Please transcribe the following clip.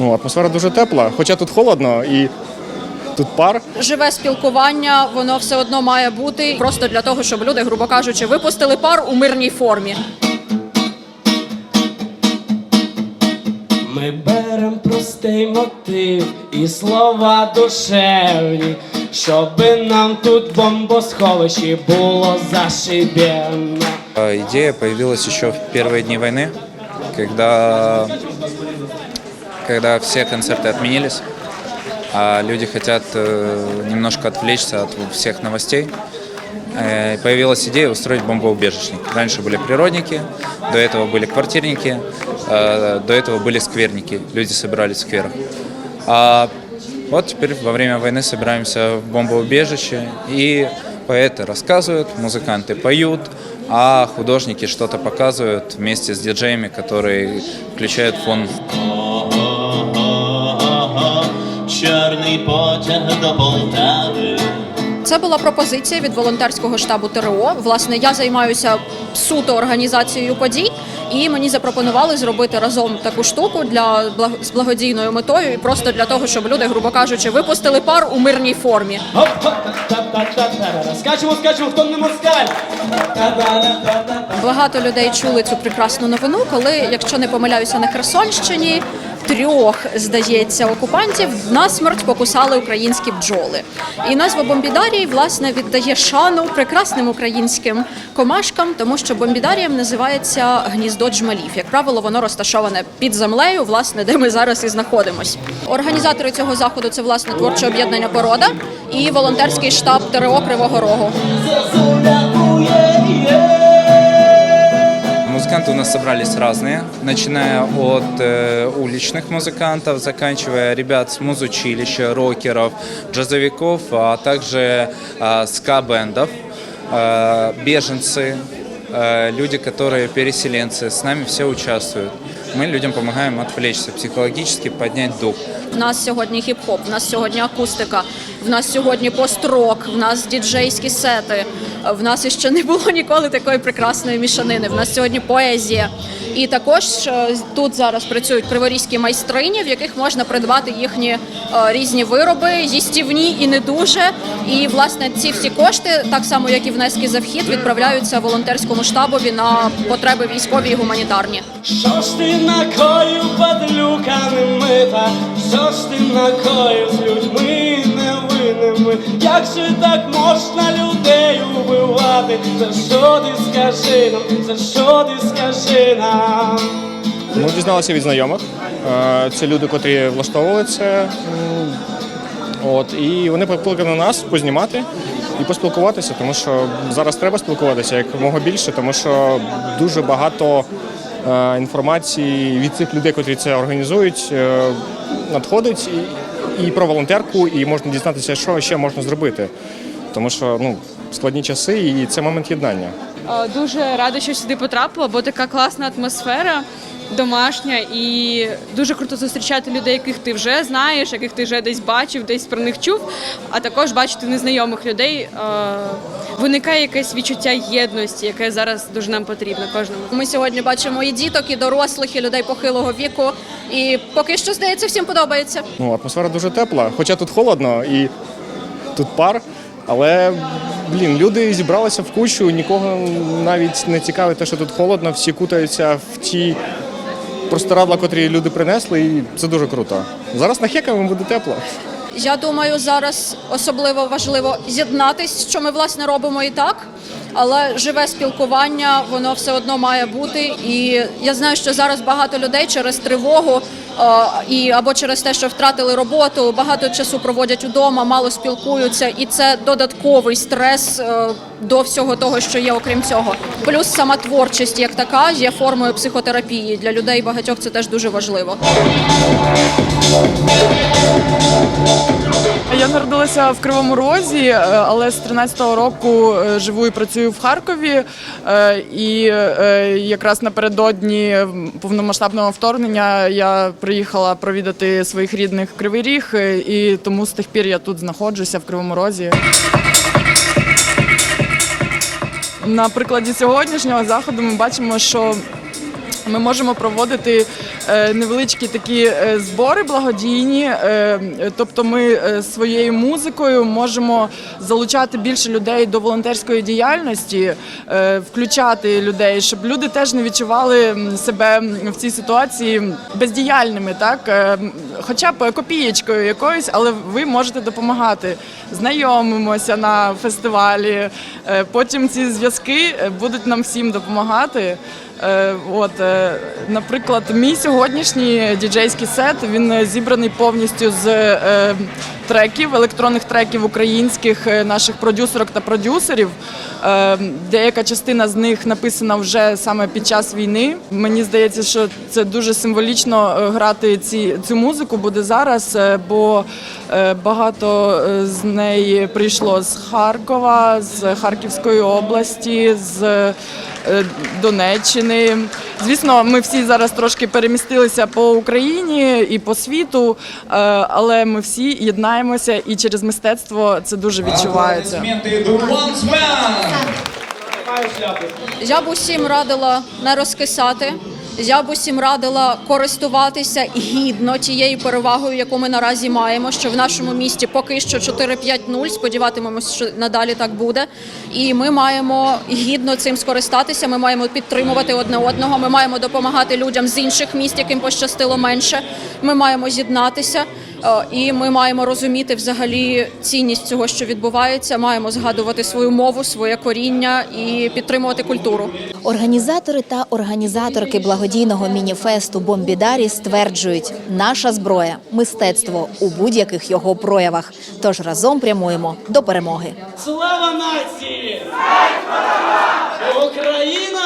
Ну, атмосфера дуже тепла, хоча тут холодно і тут пар. Живе спілкування, воно все одно має бути просто для того, щоб люди, грубо кажучи, випустили пар у мирній формі. Ми берем простий мотив і слова душевні, щоби нам тут в бомбосховищі було зашибенно. Идея появилась еще в первые дни войны, когда все концерты отменились, а люди хотят немножко отвлечься от всех новостей. Появилась идея устроить бомбоубежищник. Раньше были природники, до этого были квартирники, до этого были скверники. Люди собирались в скверах. А вот теперь во время войны собираемся в бомбоубежище, и поэты рассказывают, музыканты поют, а художники что-то показывают вместе с диджеями, которые включают фон. Чорний потяг до Полтави. Це була пропозиція від волонтерського штабу ТРО. Власне, я займаюся суто організацією подій, і мені запропонували зробити разом таку штуку з благодійною метою і просто для того, щоб люди, грубо кажучи, випустили пар у мирній формі. Скачемо, хто не москаль. Багато людей чули цю прекрасну новину, коли, якщо не помиляюся, на Херсонщині 3, здається, окупантів насмерть покусали українські бджоли. І назва бомбідарій, власне, віддає шану прекрасним українським комашкам, тому що бомбідарієм називається гніздо джмелів. Як правило, воно розташоване під землею, власне, де ми зараз і знаходимось. Організатори цього заходу – це, власне, творче об'єднання «Порода» і волонтерський штаб ТРО Кривого Рогу. Музыканты у нас собрались разные, начиная от уличных музыкантов, заканчивая ребят с музучилища, рокеров, джазовиков, а также ска-бендов, беженцы, люди, которые переселенцы. С нами все участвуют. Мы людям помогаем отвлечься, психологически поднять дух. В нас сьогодні хіп-хоп, в нас сьогодні акустика, в нас сьогодні пост-рок, в нас діджейські сети, в нас іще не було ніколи такої прекрасної мішанини, в нас сьогодні поезія. І також тут зараз працюють криворізькі майстрині, в яких можна придбати їхні різні вироби, їстівні і не дуже. І, власне, ці всі кошти, так само, як і внески за вхід, відправляються волонтерському штабові на потреби військові і гуманітарні. Що ж ти накоїв падлюка немита? Що ж ти накоїв з людьми невинними? Як же так можна людей убивати? За що ти скажи нам? За що ти скажи нам? Ми дізналися від знайомих. Це люди, котрі влаштовували це. І вони покликали нас познімати і поспілкуватися, тому що зараз треба спілкуватися якомога більше, тому що дуже багато інформації від цих людей, котрі це організують, надходить і про волонтерку, і можна дізнатися, що ще можна зробити. Тому що складні часи, і це момент єднання. Дуже рада, що сюди потрапила, бо така класна атмосфера, домашня, і дуже круто зустрічати людей, яких ти вже знаєш, яких ти вже десь бачив, десь про них чув, а також бачити незнайомих людей. Виникає якесь відчуття єдності, яке зараз дуже нам потрібно кожному. Ми сьогодні бачимо і діток, і дорослих, і людей похилого віку, і поки що, здається, всім подобається. Атмосфера дуже тепла, хоча тут холодно і тут пар. Але, люди зібралися в кучу, нікого навіть не цікавить те, що тут холодно, всі кутаються в ті простирадла, котрі люди принесли, і це дуже круто. Зараз нахекаємо, буде тепло. Я думаю, зараз особливо важливо з'єднатись, що ми, власне, робимо і так, але живе спілкування, воно все одно має бути. І я знаю, що зараз багато людей через тривогу або через те, що втратили роботу, багато часу проводять удома, мало спілкуються, і це додатковий стрес до всього того, що є окрім цього. Плюс сама творчість як така є формою психотерапії. Для людей багатьох це теж дуже важливо. Я народилася в Кривому Розі, але з 13-го року живу і працюю в Харкові. І якраз напередодні повномасштабного вторгнення я приїхала провідати своїх рідних в Кривий Ріг, і тому з тих пір я тут знаходжуся в Кривому Розі. На прикладі сьогоднішнього заходу ми бачимо, що ми можемо проводити невеличкі такі збори благодійні. Тобто ми своєю музикою можемо залучати більше людей до волонтерської діяльності, включати людей, щоб люди теж не відчували себе в цій ситуації бездіяльними, так? Хоча б копієчкою якоюсь, але ви можете допомагати. Знайомимося на фестивалі, потім ці зв'язки будуть нам всім допомагати. Наприклад, мій сьогоднішній діджейський сет, він зібраний повністю з треків, електронних треків українських наших продюсерок та продюсерів. Деяка частина з них написана вже саме під час війни. Мені здається, що це дуже символічно грати цю музику буде зараз, бо багато з неї прийшло з Харкова, з Харківської області, з Донеччини. Звісно, ми всі зараз трошки перемістилися по Україні і по світу, але ми всі єднаємося і через мистецтво це дуже відчувається. Я б усім радила не розкисати. Я б усім радила користуватися гідно тією перевагою, яку ми наразі маємо, що в нашому місті поки що 4-5-0, сподіватимемося, що надалі так буде. І ми маємо гідно цим скористатися, ми маємо підтримувати одне одного, ми маємо допомагати людям з інших міст, яким пощастило менше, ми маємо з'єднатися. І ми маємо розуміти взагалі цінність цього, що відбувається, маємо згадувати свою мову, своє коріння і підтримувати культуру. Організатори та організаторки благодійного міні-фесту «Бомбідарі» стверджують, наша зброя – мистецтво у будь-яких його проявах. Тож разом прямуємо до перемоги. Слава нації! Україна!